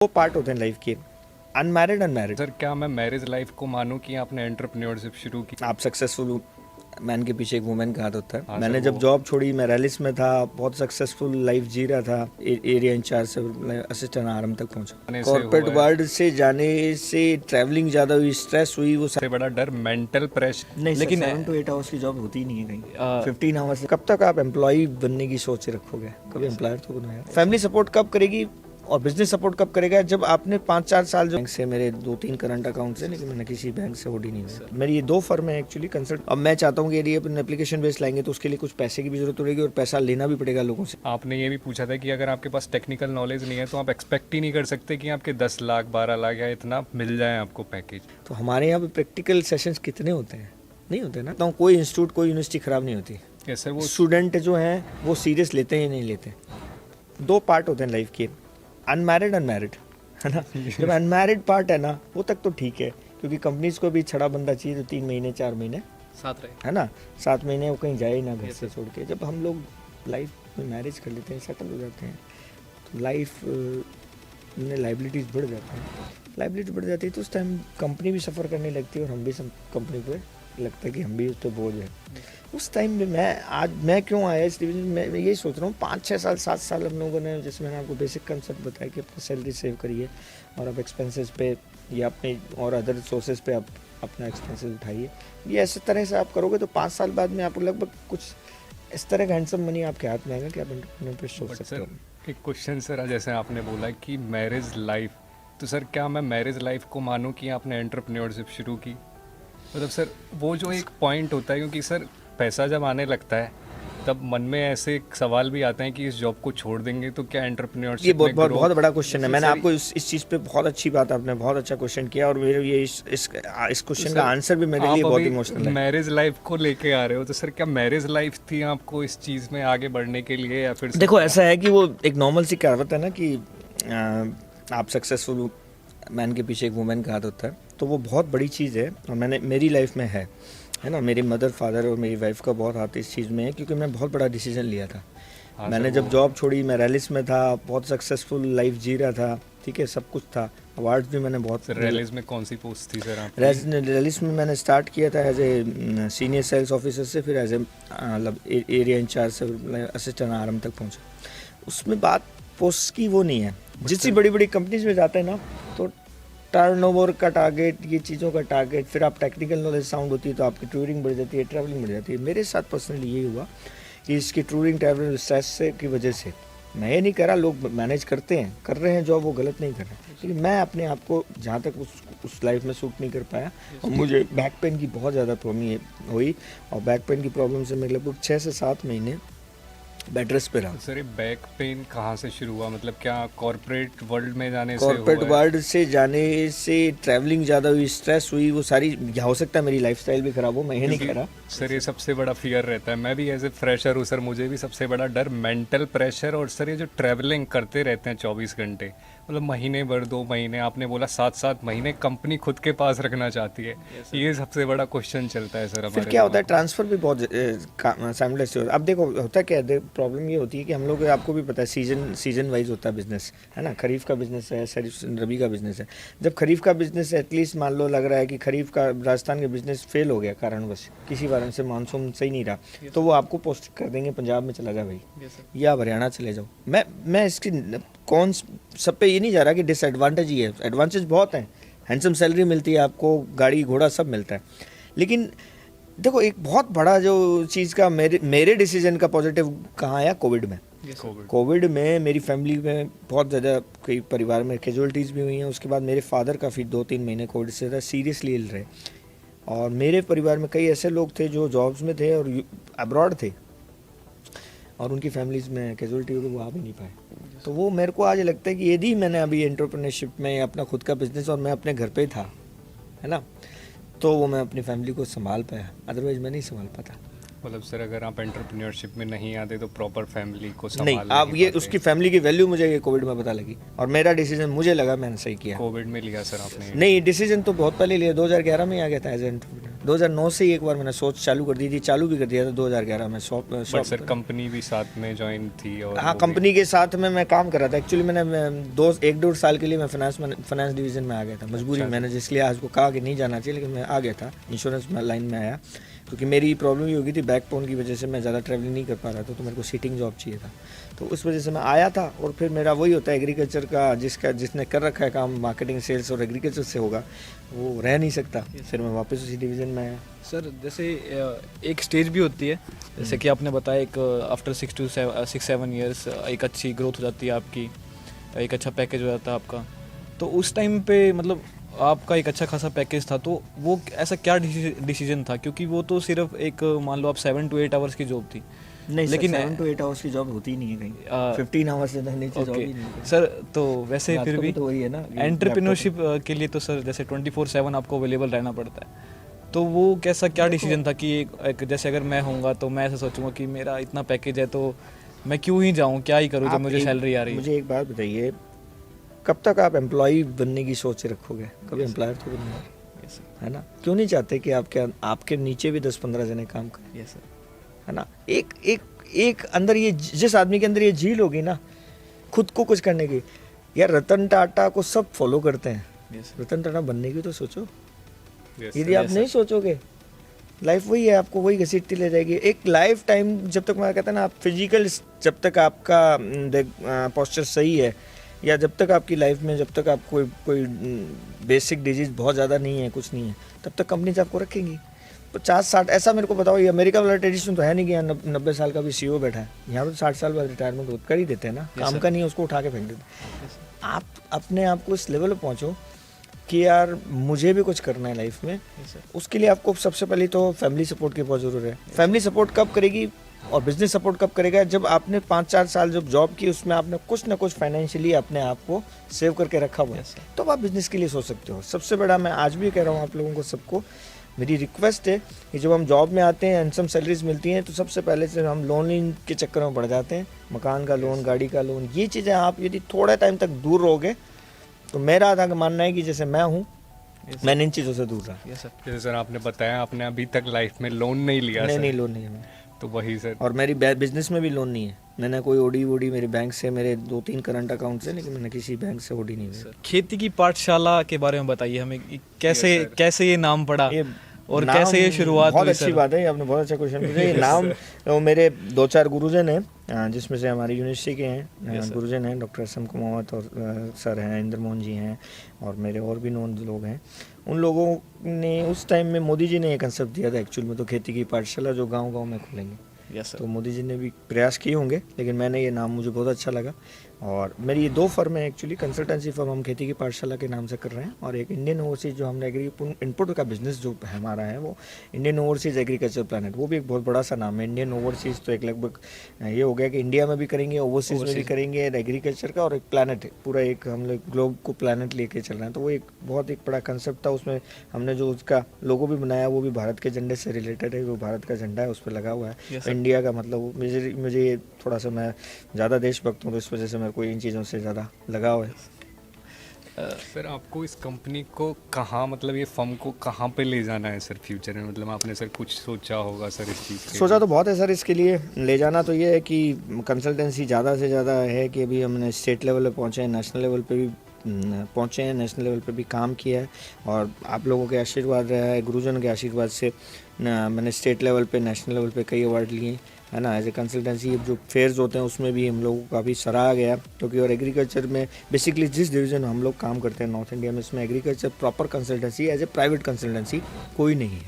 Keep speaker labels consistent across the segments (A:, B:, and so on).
A: दो पार्ट होते हैं लाइफ के, अनमैरिड अनमैरिड।
B: सर क्या मैं मैरिज लाइफ को मानूं कि आपने एंटरप्रेन्योरशिप शुरू की?
A: आप सक्सेसफुल मैन के पीछे एक वुमेन का हाथ होता है।
B: हाँ
A: मैंने
B: सर,
A: जब
B: वो-
A: जॉब छोड़ी, मैं रैलिस में था, बहुत सक्सेसफुल लाइफ जी रहा था, एरिया इंचार्ज से असिस्टेंट आरएम तक
B: आने
A: पहुंचा।
B: से
A: कॉर्पोरेट
B: हुआ है।
A: वर्ल्ड से जाने से ट्रैवलिंग ज़्यादा हुई, स्ट्रेस हुई, वो
B: सबसे बड़ा डर मेंटल प्रेशर।
A: नहीं,
B: लेकिन
A: 7 to 8 आवर्स की जॉब होती ही नहीं है कहीं। 15 आवर्स कब तक आप एम्प्लॉय बनने की सोच रखोगे? कभी एम्प्लॉयर तो बनो यार। फैमिली सपोर्ट कब करेगी और बिजनेस सपोर्ट कब करेगा? जब आपने 5-4 साल जो बैंक से, मेरे 2-3 करंट अकाउंट है, लेकिन मैंने किसी बैंक से ओडी नहीं हुआ। मेरी ये 2 फर्म है एक्चुअली कंसल्ट। अब मैं चाहता हूँ कि यदि अपन एप्लीकेशन बेस लाएंगे तो उसके लिए कुछ पैसे की भी जरूरत पड़ेगी और पैसा लेना भी पड़ेगा लोगों से।
B: आपने ये भी पूछा था कि अगर आपके पास टेक्निकल नॉलेज नहीं है तो आप एक्सपेक्ट ही नहीं कर सकते कि आपके 10 लाख 12 लाख या इतना मिल जाए आपको पैकेज।
A: तो हमारे यहाँ पे प्रैक्टिकल सेशंस कितने होते हैं? नहीं होते ना। तो कोई इंस्टीट्यूट, कोई यूनिवर्सिटी खराब नहीं होती।
B: कैसे वो
A: स्टूडेंट जो हैं वो सीरियस लेते हैं नहीं लेते। 2 पार्ट होते हैं लाइफ के, अनमैरिड अनमैरिड, है ना। जब अनमैरिड पार्ट है ना, वो तक तो ठीक है, क्योंकि कंपनीज को भी छड़ा बंदा चाहिए तो 3 महीने 4 महीने
C: साथ रहे।
A: है ना, 7 महीने वो कहीं जाए ही ना घर से छोड़ के। जब हम लोग लाइफ में मैरिज कर लेते हैं, सेटल हो जाते हैं, तो लाइफ में लाइबिलिटीज़ बढ़ जाती हैं। लाइबिलिटी बढ़ जाती है तो उस टाइम कंपनी भी सफ़र करने लगती है और हम भी कंपनी पे लगता है कि हम भी उस पर बोझ है। उस टाइम में मैं क्यों आया इस डिवीजन में, मैं यही सोच रहा हूँ। 5-6 साल 7 साल हम लोगों ने, जैसे मैंने आपको बेसिक कंसेप्ट बताया कि अपनी सैलरी सेव करिए और आप एक्सपेंसेस पे या अपने और अदर सोर्सेज पे आप अपना एक्सपेंसेस उठाइए। ये ऐसे तरह से आप करोगे तो 5 साल बाद में आपको लगभग कुछ इस तरह का हैंडसम मनी आपके हाथ में आएगा कि आप एंटरप्रेन्योर पे सोच
B: बट
A: सकते
B: सर
A: हो।
B: एक क्वेश्चन सर, जैसे आपने बोला कि मैरिज लाइफ, तो सर क्या मैं मैरिज लाइफ को मानूं कि आपने एंटरप्रेन्योरशिप शुरू की? मतलब सर वो जो एक पॉइंट होता है, क्योंकि सर पैसा जब आने लगता है तब मन में ऐसे एक सवाल भी आते हैं कि इस जॉब को छोड़ देंगे तो क्या
A: ये
B: एंटरप्रेन्योरशिप
A: बहुत
B: में
A: बहुत
B: ग्रो?
A: बहुत बड़ा क्वेश्चन है।
B: तो
A: मैंने
B: सर,
A: आपको इस चीज़ पे बहुत अच्छी बात, आपने बहुत अच्छा क्वेश्चन किया और मेरे ये इस क्वेश्चन
B: सर,
A: का आंसर भी मेरे
B: आप
A: लिए बहुत
B: अभी
A: इमोशनल है।
B: मैरिज लाइफ को लेके आ रहे हो, तो सर क्या मैरिज लाइफ थी आपको इस चीज़ में आगे बढ़ने के लिए, या फिर
A: देखो ऐसा है कि वो एक नॉर्मल सी कहावत है ना कि आप सक्सेसफुल मैन के पीछे एक वुमेन का हाथ होता है, तो वो बहुत बड़ी चीज़ है और मेरी लाइफ में है ना। मेरी मदर फादर और मेरी वाइफ का बहुत हाथ इस चीज़ में है, क्योंकि मैं बहुत बड़ा डिसीजन लिया था।
B: हाँ
A: मैंने
B: सर,
A: जब
B: वो-
A: जॉब छोड़ी, मैं रैलिस में था, बहुत सक्सेसफुल लाइफ जी रहा था, ठीक है, सब कुछ था, अवार्ड्स भी मैंने बहुत।
B: सर रैलीज में कौन सी पोस्ट थी सर आप?
A: रैलिस में मैंने स्टार्ट किया था as a senior sales officer से, फिर एज ए मतलब एरिया इंचार्ज से असिस्टेंट आरएम तक पहुंचा। उसमें बात पोस्ट की वो नहीं है। जितनी बड़ी बड़ी कंपनीज में जाते हैं ना, तो टर्नओवर का टारगेट, ये चीज़ों का टारगेट, फिर आप टेक्निकल नॉलेज साउंड होती है तो आपकी टूरिंग बढ़ जाती है, ट्रैवलिंग बढ़ जाती है। मेरे साथ पर्सनली ये हुआ कि इसकी टूरिंग ट्रैवलिंग स्ट्रेस से की वजह से, मैं ये नहीं कह रहा लोग मैनेज करते हैं, कर रहे हैं जॉब, वो गलत नहीं कर रहे हैं, लेकिन मैं अपने आप को जहाँ तक उस लाइफ में सूट नहीं कर पाया और मुझे बैक पेन की बहुत ज़्यादा प्रॉब्लम हुई और बैक पेन की प्रॉब्लम से मैं लगभग 6 से 7 महीने बेड रेस्ट पे रहा।
B: सर ये बैक पेन कहाँ से शुरू हुआ? मतलब क्या कॉर्पोरेट वर्ल्ड में जाने से हुआ
A: कॉर्पोरेट
B: है?
A: वर्ल्ड से जाने से ट्रैवलिंग ज़्यादा हुई, स्ट्रेस हुई, वो सारी, या हो सकता है मेरी लाइफस्टाइल भी खराब हो, मैं ये नहीं कह रहा।
B: सर ये सबसे बड़ा फियर रहता है, मैं भी एज ए फ्रेशर हूँ सर, मुझे भी सबसे बड़ा डर मेंटल प्रेशर। और सर ये जो ट्रैवलिंग करते रहते हैं 24 घंटे, मतलब महीने भर 2 महीने, आपने बोला 7-7 महीने कंपनी खुद के पास रखना चाहती है, ये सबसे बड़ा क्वेश्चन चलता है सर हमारे
A: फिर क्या होता है,
B: दिमाग
A: ट्रांसफ़र भी बहुत साइमल्टेनियस होता है। अब देखो होता क्या है, प्रॉब्लम ये होती है कि हम लोग, आपको भी पता है, सीजन वाइज होता है बिजनेस, है ना। खरीफ का बिजनेस है, रबी का बिजनेस है। जब खरीफ का बिजनेस एटलीस्ट मान लो लग रहा है कि खरीफ का राजस्थान का बिजनेस फेल हो गया कारणवश, किसी कारण से मानसून सही नहीं रहा, तो वो आपको पोस्ट कर देंगे पंजाब में चला जा भाई, या आप हरियाणा चले जाओ। मैं इसकी कौन सब पे ये नहीं जा रहा कि डिसएडवांटेज ही है, एडवांटेज बहुत हैं, हैंडसम सैलरी मिलती है आपको, गाड़ी घोड़ा सब मिलता है। लेकिन देखो एक बहुत बड़ा जो चीज़ का मेरे डिसीजन का पॉजिटिव कहाँ आया, कोविड में। कोविड में मेरी फैमिली में बहुत ज़्यादा, कई परिवार में कैजुअलिटीज़ भी हुई हैं। उसके बाद मेरे फादर काफ़ी 2-3 महीने कोविड से ज़्यादा सीरियसली इल रहे, और मेरे परिवार में कई ऐसे लोग थे जो जॉब्स में थे और अब्रॉड थे, और उनकी फैमिलीज़ में कैजुअलिटी हो गई, वो आ भी नहीं पाए। तो वो मेरे को आज लगता है कि यदि मैंने अभी एंटरप्रेन्योरशिप में अपना खुद का बिजनेस और मैं अपने घर पे ही था, है ना, तो वो मैं अपनी फैमिली को संभाल पाया, अदरवाइज मैं नहीं संभाल पाता।
B: मतलब सर अगर आप एंटरप्रेन्योरशिप में नहीं आते तो प्रॉपर फैमिली को
A: नहीं,
B: संभाल
A: आप ये
B: पाते।
A: उसकी फैमिली की वैल्यू मुझे ये कोविड में पता लगी, और मेरा डिसीजन मुझे लगा मैंने सही किया।
B: कोविड में लिया सर आपने?
A: नहीं, डिसीजन तो बहुत पहले लिया, 2011 में ही आ गया था एज एंटरप्रेन्योर। 2009 से ही एक बार मैंने सोच चालू कर दी थी, चालू भी कर दिया था 2011 में शॉप
B: बट सर कंपनी भी साथ में ज्वाइन थी और
A: हाँ,
B: वो भी-
A: कंपनी के साथ में मैं काम कर रहा था। एक्चुअली मैंने 1-1.5 साल के लिए मैं फाइनेंस डिवीज़न में आ गया था, मजबूरी
B: अच्छा।
A: मैंने, जिसलिए आज को कहा कि नहीं जाना चाहिए, लेकिन मैं आ गया था, इंश्योरेंस में लाइन में आया, क्योंकि मेरी प्रॉब्लम ये हो गई थी बैक पेन की वजह से, मैं ज़्यादा ट्रैवलिंग नहीं कर पा रहा था, तो मेरे को सीटिंग जॉब चाहिए था, तो उस वजह से मैं आया था। और फिर मेरा वही होता है एग्रीकल्चर का, जिसने कर रखा है काम मार्केटिंग सेल्स और एग्रीकल्चर से होगा, वो रह नहीं सकता। फिर मैं वापस उसी डिवीज़न में आया।
C: सर जैसे एक स्टेज भी होती है, जैसे कि आपने बताया, एक आफ्टर 6-7 ईयर्स एक अच्छी ग्रोथ हो जाती है आपकी, एक अच्छा पैकेज हो जाता है आपका। तो उस टाइम पे मतलब आपका एक अच्छा खासा पैकेज था, तो वो ऐसा क्या डिसीजन था? क्योंकि वो तो सिर्फ एक मान लो आप 7 to 8 आवर्स की जॉब थी।
A: नहीं,
C: लेकिन
A: 7 to 8 आवर्स की जॉब होती ही नहीं है कहीं, 15 आवर्स से नीचे जॉब ही नहीं है।
C: सर तो वैसे
A: रात
C: फिर
A: को
C: भी
A: तो वही है ना,
C: एंटरप्रेन्योरशिप के लिए तो सर जैसे 24/7 आपको अवेलेबल रहना पड़ता है, तो वो कैसा क्या डिसीजन था कि एक जैसे अगर मैं होऊंगा तो मैं ऐसा सोचूंगा कि मेरा इतना पैकेज है तो मैं क्यों ही जाऊं, क्या ही करूं जब मुझे सैलरी आ रही है?
A: मुझे एक बात बताइए, कब तक आप एम्प्लॉय बनने की सोच से रखोगे? कभी एम्प्लॉयर तो बनना है ना? क्यों नहीं चाहते कि आपके नीचे भी 10-15 जने काम करें?
C: Yes sir.
A: है ना? एक अंदर ये, जिस आदमी के अंदर ये झील होगी ना खुद को कुछ करने की, यार रतन टाटा को सब फॉलो करते हैं,
C: यस
A: रतन टाटा बनने की तो सोचो।
B: Yes,
A: यदि आप नहीं सोचोगे, लाइफ वही है, आपको वही घसीटती ले जाएगी। एक लाइफ टाइम जब तक, मैं कहता ना, आप फिजिकल, जब तक आपका पोस्चर सही है, या जब तक आपकी लाइफ में, जब तक आप कोई बेसिक डिजीज बहुत ज़्यादा नहीं है, कुछ नहीं है, तब तक कंपनी से आपको रखेंगी। 50-60, ऐसा मेरे को बताओ, ये अमेरिका वाला ट्रेडिशन तो है नहीं कि यहाँ 90 साल का भी CEO बैठा है, यहाँ तो 60 साल बाद रिटायरमेंट कर ही देते हैं ना, काम का नहीं है उसको उठा के फेंक देते हैं। आप अपने आप को इस लेवल पर पहुँचो कि यार मुझे भी कुछ करना है लाइफ में। उसके लिए आपको सबसे पहले तो फैमिली सपोर्ट की बहुत ज़रूरत है। फैमिली सपोर्ट कब करेगी और बिजनेस सपोर्ट कब करेगा? जब आपने 5-4 साल जब जॉब की, उसमें आपने कुछ ना कुछ फाइनेंशियली अपने आप को सेव करके रखा हुआ है, तो आप बिजनेस के लिए सोच सकते हो। सबसे बड़ा, मैं आज भी कह रहा हूँ आप लोगों को, सबको मेरी रिक्वेस्ट है कि जब हम जॉब में आते हैं, हैंडसम सैलरीज मिलती हैं, तो सबसे पहले से हम लोन के चक्कर में पड़ जाते हैं, मकान का लोन, गाड़ी का लोन, ये चीज़ें आप यदि थोड़ा टाइम तक दूर रहोगे, तो मेरा आधा मानना है कि जैसे मैं हूँ, मैंने इन चीज़ों से दूर रहा।
C: Yes sir.
B: जैसे सर आपने बताया आपने अभी तक लाइफ में लोन नहीं लिया सर,
A: नहीं, लोन नहीं है।
B: तो वही सर,
A: और मेरी बिजनेस में भी लोन नहीं है। मैंने कोई ओडी मेरे बैंक से, मेरे 2-3 करंट अकाउंट से, लेकिन मैंने किसी बैंक से ओडी नहीं लिया।
C: खेती की पाठशाला के बारे में बताइए हमें, कि कैसे
B: Yes, sir.
C: कैसे ये नाम पड़ा
A: ये
C: और
A: नाम
C: कैसे ये शुरुआत
A: बहुत
C: हुई
A: अच्छी
C: सर?
A: बात है, ये आपने बहुत अच्छा क्वेश्चन पूछा। ये नाम वो मेरे 2-4 गुरुजन हैं, जिसमें से हमारी यूनिवर्सिटी के हैं गुरुजन हैं, डॉक्टर असम कुमावत और सर हैं, इंद्र मोहन जी हैं, और मेरे और भी नॉन लोग हैं। उन लोगों ने उस टाइम में, मोदी जी ने ये कंसेप्ट दिया था एक्चुअल में, तो खेती की पाठशाला जो गाँव में खोलेंगे।
C: Yes sir.
A: तो मोदी जी ने भी प्रयास किए होंगे, लेकिन मैंने ये नाम, मुझे बहुत अच्छा लगा। और मेरी ये 2 फर्म है एक्चुअली, कंसल्टेंसी फर्म हम खेती की पाठशाला के नाम से कर रहे हैं, और एक इंडियन ओवरसीज जो हमने एग्री इनपुट का बिजनेस जो हमारा है, वो इंडियन ओवरसीज एग्रीकल्चर प्लानट, वो भी एक बहुत बड़ा सा नाम है। इंडियन ओवरसीज तो एक लगभग ये हो गया कि इंडिया में भी करेंगे, ओवरसीज में भी करेंगे एग्रीकल्चर का, और एक प्लानट है पूरा, एक हम लोग ग्लोब को प्लानट लेके चल रहे हैं। तो वो एक बहुत एक बड़ा कंसेप्ट था। उसमें हमने जो उसका लोगो भी बनाया, वो भी भारत के झंडे से रिलेटेड है, वो भारत का झंडा है उस पर लगा हुआ है, इंडिया का। मतलब मुझे ये थोड़ा सा, मैं ज़्यादा देशभक्त हूँ, तो इस वजह से मेरे को इन चीज़ों से ज़्यादा लगाव है।
B: सर आपको इस कंपनी को कहाँ, मतलब ये फर्म को कहाँ पे ले जाना है सर फ्यूचर में? मतलब आपने सर कुछ सोचा होगा सर इस चीज़ के?
A: सोचा तो बहुत है सर इसके लिए। ले जाना तो ये है कि कंसल्टेंसी ज़्यादा से ज़्यादा है कि अभी हमने स्टेट लेवल पे पहुँचे हैं, नेशनल लेवल पे भी पहुँचे हैं, नेशनल लेवल पे भी काम किया है, और आप लोगों के आशीर्वाद रहा है, गुरुजन के आशीर्वाद से मैंने स्टेट लेवल पे, नेशनल लेवल पे कई अवार्ड लिए, है ना। एज ए कंसल्टेंसी जो फेयर्स होते हैं उसमें भी हम लोगों को काफ़ी सराहा गया, क्योंकि और एग्रीकल्चर में बेसिकली जिस डिवीज़न हम लोग काम करते हैं नॉर्थ इंडिया में, इसमें agriculture proper consultancy as a private consultancy कोई नहीं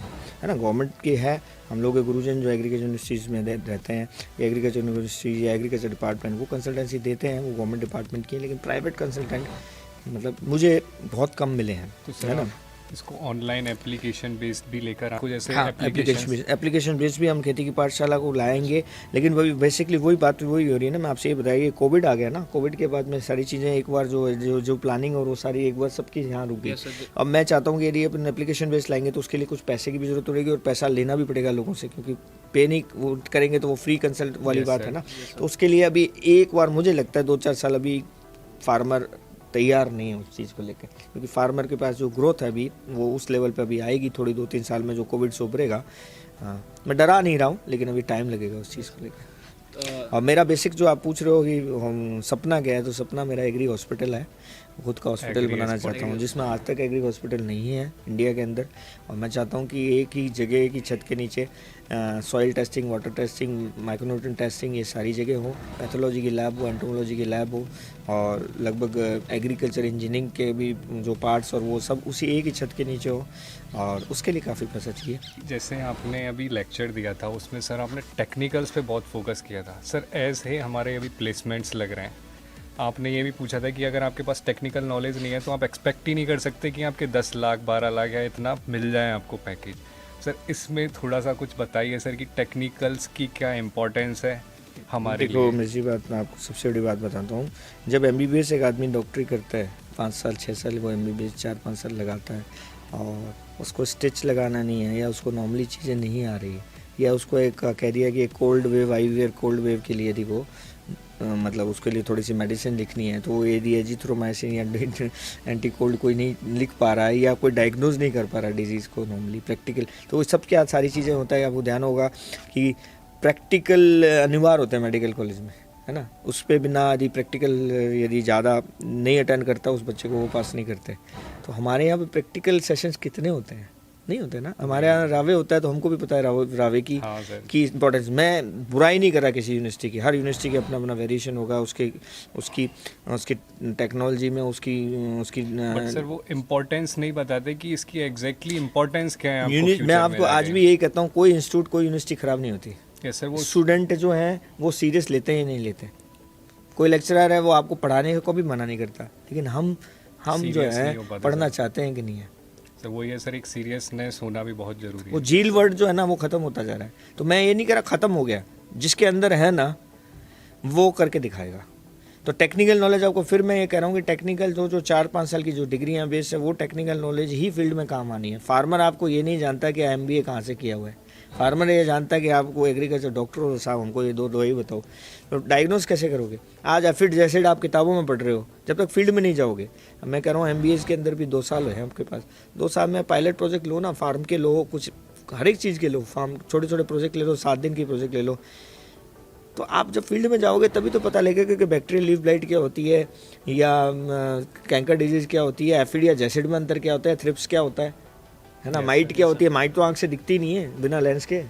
A: है ना। गवर्नमेंट की है, हम लोग के गुरुजन जो एग्रीकल्चर यूनिवर्सिटीज़ में रहते हैं, या एग्रीकल्चर यूनिवर्सिटी या एग्रीकल्चर डिपार्टमेंट, वो कंसल्टेंसी देते हैं, वो गवर्नमेंट डिपार्टमेंट की है, लेकिन प्राइवेट कंसल्टेंट मतलब मुझे बहुत कम मिले हैं,
B: तो
A: है ना।
B: इसको ऑनलाइन एप्लीकेशन बेस्ड भी लेकर आपको, जैसे
A: हाँ, एप्लीकेशन बेस्ड भी हम खेती की पाठशाला को लाएंगे, लेकिन वही बेसिकली वही बात वही हो रही है ना। मैं आपसे ये बताइए, कोविड आ गया ना, कोविड के बाद में सारी चीज़ें एक बार जो प्लानिंग और वो सारी एक बार सबकी यहाँ रुक गई। अब मैं चाहता हूँ कि यदि अपन एप्लीकेशन बेस्ड लाएंगे तो उसके लिए कुछ पैसे की भी जरूरत पड़ेगी, और पैसा लेना भी पड़ेगा लोगों से, क्योंकि पे नहीं वो करेंगे तो वो फ्री कंसल्ट वाली बात है ना। तो उसके लिए अभी एक बार मुझे लगता है 2-4 साल अभी फार्मर तैयार नहीं है उस चीज़ को लेकर, क्योंकि फार्मर के पास जो ग्रोथ है अभी वो उस लेवल पे अभी आएगी थोड़ी 2-3 साल में, जो कोविड से उभरेगा। हाँ, मैं डरा नहीं रहा हूँ, लेकिन अभी टाइम लगेगा उस चीज़ को लेकर। और मेरा बेसिक जो आप पूछ रहे हो कि हम सपना क्या है, तो सपना मेरा एग्री हॉस्पिटल है, खुद का हॉस्पिटल
B: Agri
A: बनाना
B: hospital।
A: चाहता हूँ, जिसमें आज तक एग्री हॉस्पिटल नहीं है इंडिया के अंदर। और मैं चाहता हूँ कि एक ही जगह, एक ही छत के नीचे soil testing, water testing, micronutrient testing, ये सारी जगह हो, पैथोलॉजी की लैब हो, एंटोमोलॉजी की लैब हो, और लगभग एग्रीकल्चर इंजीनियरिंग के भी जो पार्ट्स और वो सब उसी एक ही छत के नीचे हो, और उसके लिए काफ़ी पैसा चाहिए।
B: जैसे आपने अभी लेक्चर दिया था उसमें सर आपने टेक्निकल्स पे बहुत फोकस किया था सर। एज है हमारे अभी प्लेसमेंट्स लग रहे हैं, आपने ये भी पूछा था कि अगर आपके पास टेक्निकल नॉलेज नहीं है तो आप एक्सपेक्ट ही नहीं कर सकते कि आपके 10 लाख 12 लाख या इतना मिल जाए आपको पैकेज। सर इसमें थोड़ा सा कुछ बताइए सर कि टेक्निकल्स की क्या इम्पोर्टेंस है हमारे
A: देखो
B: लिए।
A: मेरी बात, मैं आपको सबसे बड़ी बात बताता हूँ, जब MBBS एक आदमी डॉक्टरी करता है 5 साल 6 साल, वो MBBS 4-5 साल लगाता है, और उसको स्टिच लगाना नहीं है, या उसको नॉर्मली चीज़ें नहीं आ रही, या उसको एक कह दिया कि cold wave IVR cold wave के लिए यदि वो मतलब उसके लिए थोड़ी सी मेडिसिन लिखनी है, तो वो यदि एजिथ्रोमाइसिन या एंटी कोल्ड कोई नहीं लिख पा रहा है, या कोई डायग्नोज नहीं कर पा रहा डिजीज़ को नॉर्मली प्रैक्टिकल, तो वो सब क्या सारी चीज़ें होता है। आपको ध्यान होगा कि प्रैक्टिकल अनिवार्य होता है मेडिकल कॉलेज में, है ना। उस पर बिना यदि प्रैक्टिकल यदि ज़्यादा नहीं अटेंड करता उस बच्चे को, वो पास नहीं करते। तो हमारे यहाँ पे प्रैक्टिकल सेशंस कितने होते हैं? नहीं होते ना। हमारे यहाँ रावे होता है, तो हमको भी पता है रावे की
B: हाँ सर।
A: की इम्पोर्टेंस। मैं बुराई नहीं कर रहा किसी यूनिवर्सिटी की, हर यूनिवर्सिटी की अपना अपना वेरिएशन होगा, उसकी उसकी उसकी टेक्नोलॉजी में उसकी
B: बट सर वो इम्पोर्टेंस नहीं बताते कि इसकी एग्जैक्टली इम्पोर्टेंस क्या है आपको
A: मैं
B: future में
A: आपको आज
B: लगे।
A: भी यही कहता हूँ, कोई इंस्टीट्यूट कोई यूनिवर्सिटी ख़राब नहीं होती।
B: यस सर वो
A: स्टूडेंट जो हैं वो सीरियस लेते ही नहीं लेते। कोई लेक्चरर है वो आपको पढ़ाने को भी मना नहीं करता, लेकिन हम जो
B: Serious नहीं
A: है
B: हो पाते
A: पढ़ना
B: सर।
A: चाहते हैं कि नहीं है।
B: सर वो ये सर एक सीरियसनेस होना भी बहुत ज़रूरी
A: वो
B: है।
A: झील वर्ड जो है ना वो ख़त्म होता जा रहा है। तो मैं ये नहीं कह रहा ख़त्म हो गया, जिसके अंदर है ना वो करके दिखाएगा। तो टेक्निकल नॉलेज आपको, फिर मैं ये कह रहा हूँ कि टेक्निकल जो 4-5 साल की जो डिग्रियाँ बेस है, वो टेक्निकल नॉलेज ही फील्ड में काम आनी है। फार्मर आपको ये नहीं जानता कि MBA कहाँ से किया हुआ है। फार्मर ये जानता है कि आपको एग्रीकल्चर डॉक्टर हो, साहब हमको ये दो ही बताओ। तो डायग्नोस कैसे करोगे? आज एफिड जैसे आप किताबों में पढ़ रहे हो, जब तक फील्ड में नहीं जाओगे। मैं कह रहा हूँ MBA के अंदर भी 2 साल है आपके पास, 2 साल में पायलट प्रोजेक्ट लो ना, फार्म के लो, कुछ हर एक चीज़ के लो, फार्म छोटे छोटे प्रोजेक्ट ले लो, 7 दिन की प्रोजेक्ट ले लो। तो आप जब फील्ड में जाओगे तभी तो पता लगेगा कि बैक्टीरियल लीफ ब्लाइट क्या होती है, या कैंकर डिजीज़ क्या होती है, एफिड या जैसिड में अंतर क्या होता है, थ्रिप्स क्या होता है ना, माइट क्या होती है। माइट तो आंख से दिखती नहीं है बिना लेंस के।